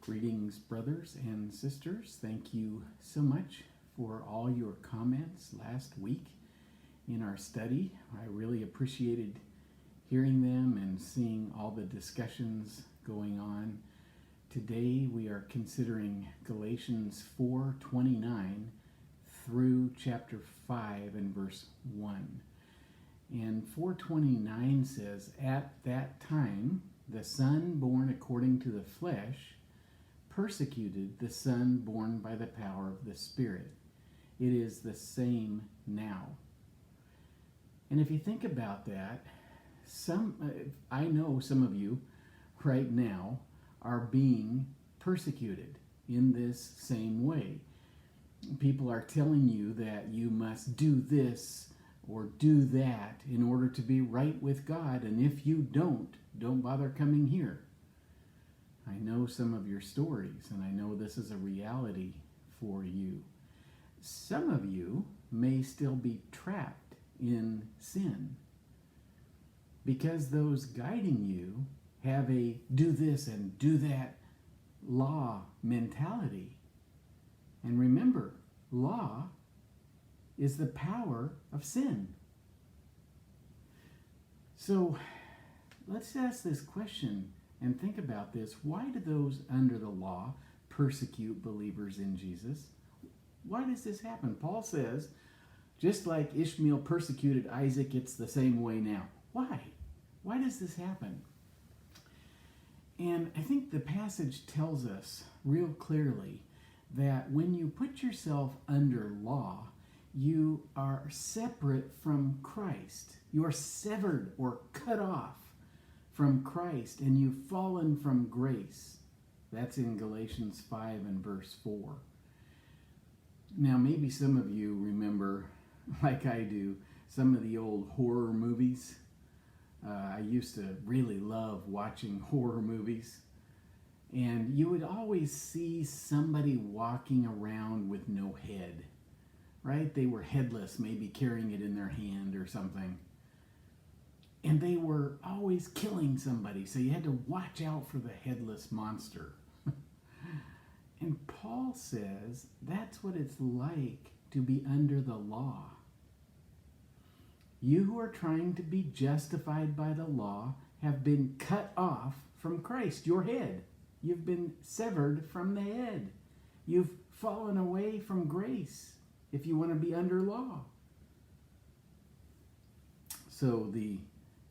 Greetings, brothers and sisters. Thank you so much for all your comments last week in our study. I really appreciated hearing them and seeing all the discussions going on. Today we are considering Galatians 4:29 through chapter 5 and verse 1. And 4:29 says, "At that time, the son born according to the flesh persecuted the son born by the power of the Spirit. It is the same now." And if you think about that, I know some of you right now are being persecuted in this same way. People are telling you that you must do this or do that in order to be right with God, and if you don't bother coming here. I know some of your stories, and I know this is a reality for you. Some of you may still be trapped in sin because those guiding you have a do this and do that law mentality. And remember, law is the power of sin. So let's ask this question and think about this. Why do those under the law persecute believers in Jesus? Why does this happen? Paul says, just like Ishmael persecuted Isaac, it's the same way now. Why? Why does this happen? And I think the passage tells us real clearly that when you put yourself under law, you are separate from Christ. You are severed or cut off from Christ, and you've fallen from grace. That's in Galatians 5 and verse 4. Now, maybe some of you remember, like I do, some of the old horror movies. I used to really love watching horror movies. And you would always see somebody walking around with no head, right? They were headless, maybe carrying it in their hand or something. And they were always killing somebody, so you had to watch out for the headless monster. And Paul says that's what it's like to be under the law. You who are trying to be justified by the law have been cut off from Christ, your head. You've been severed from the head. You've fallen away from grace if you want to be under law. So the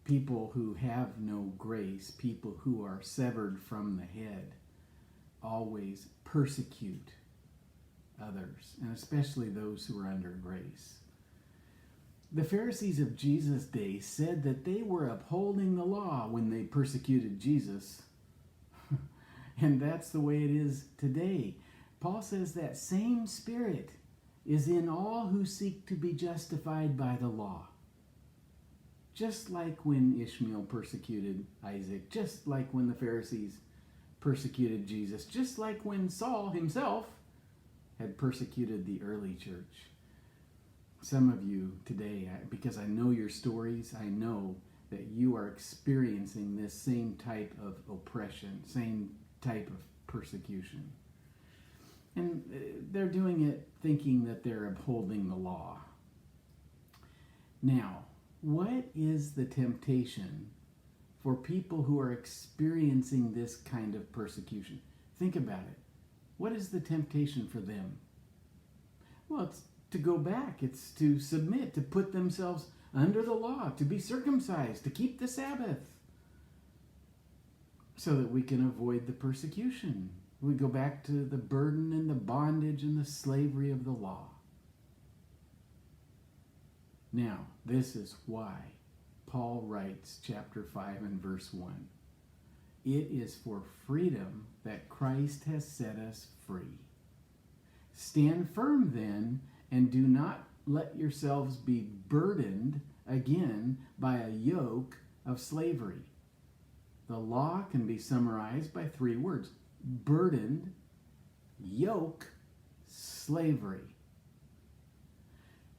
people who have no grace, people who are severed from the head, always persecute others, and especially those who are under grace. The Pharisees of Jesus' day said that they were upholding the law when they persecuted Jesus. And that's the way it is today. Paul says that same spirit is in all who seek to be justified by the law. Just like when Ishmael persecuted Isaac, just like when the Pharisees persecuted Jesus, just like when Saul himself had persecuted the early church. Some of you today, because I know your stories, I know that you are experiencing this same type of oppression, same type of persecution. And they're doing it thinking that they're upholding the law. Now, what is the temptation for people who are experiencing this kind of persecution? Think about it. What is the temptation for them? Well, it's to go back. It's to submit, to put themselves under the law, to be circumcised, to keep the Sabbath, so that we can avoid the persecution. We go back to the burden and the bondage and the slavery of the law. Now, this is why Paul writes chapter 5 and verse 1. It is for freedom that Christ has set us free. Stand firm then, and do not let yourselves be burdened again by a yoke of slavery. The law can be summarized by 3 words: burdened, yoke, slavery.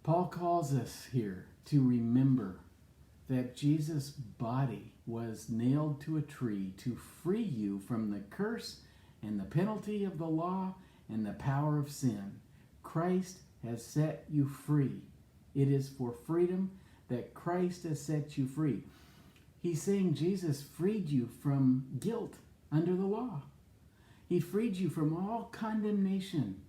Paul calls us here to remember that Jesus' body was nailed to a tree to free you from the curse and the penalty of the law and the power of sin. Christ has set you free. It is for freedom that Christ has set you free. He's saying Jesus freed you from guilt under the law. He freed you from all condemnation.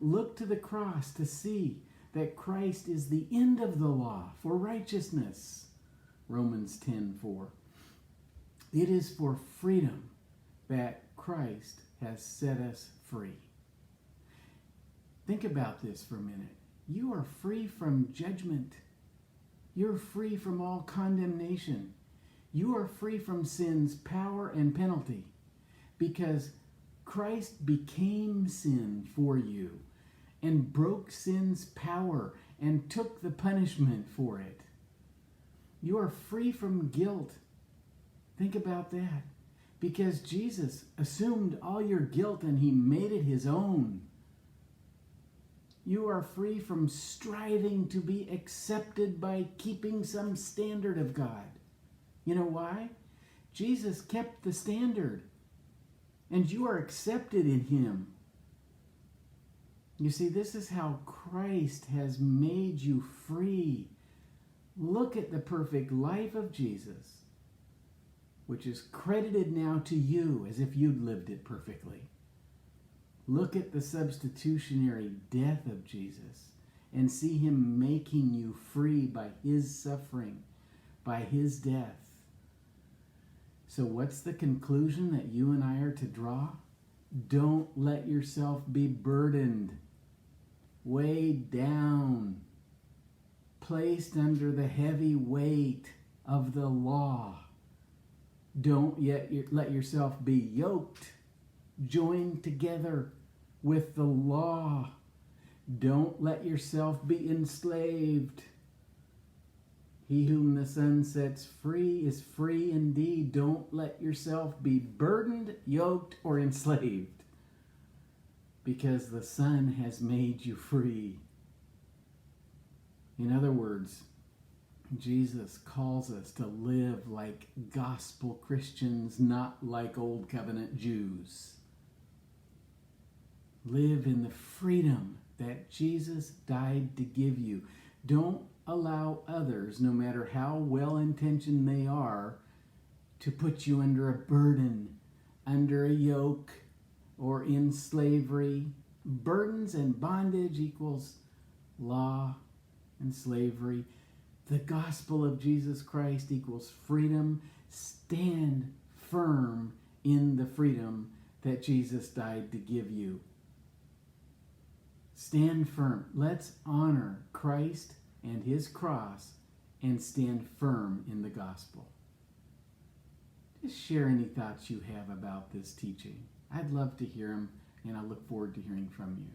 Look to the cross to see that Christ is the end of the law for righteousness. Romans 10:4. It is for freedom that Christ has set us free. Think about this for a minute. You are free from judgment. You're free from all condemnation. You are free from sin's power and penalty because Christ became sin for you and broke sin's power and took the punishment for it. You are free from guilt. Think about that. Because Jesus assumed all your guilt and he made it his own. You are free from striving to be accepted by keeping some standard of God. You know why? Jesus kept the standard, and you are accepted in him. You see, this is how Christ has made you free. Look at the perfect life of Jesus, which is credited now to you as if you'd lived it perfectly. Look at the substitutionary death of Jesus and see him making you free by his suffering, by his death. So what's the conclusion that you and I are to draw? Don't let yourself be burdened, weighed down, placed under the heavy weight of the law. Don't yet let yourself be yoked, joined together with the law. Don't let yourself be enslaved. He whom the Son sets free is free indeed. Don't let yourself be burdened, yoked, or enslaved, because the Son has made you free. In other words, Jesus calls us to live like gospel Christians, not like old covenant Jews. Live in the freedom that Jesus died to give you. Don't allow others, no matter how well-intentioned they are, to put you under a burden, under a yoke, or in slavery. Burdens and bondage equals law and slavery. The gospel of Jesus Christ equals freedom. Stand firm in the freedom that Jesus died to give you. Stand firm. Let's honor Christ and his cross and stand firm in the gospel. Just share any thoughts you have about this teaching. I'd love to hear them, and I look forward to hearing from you.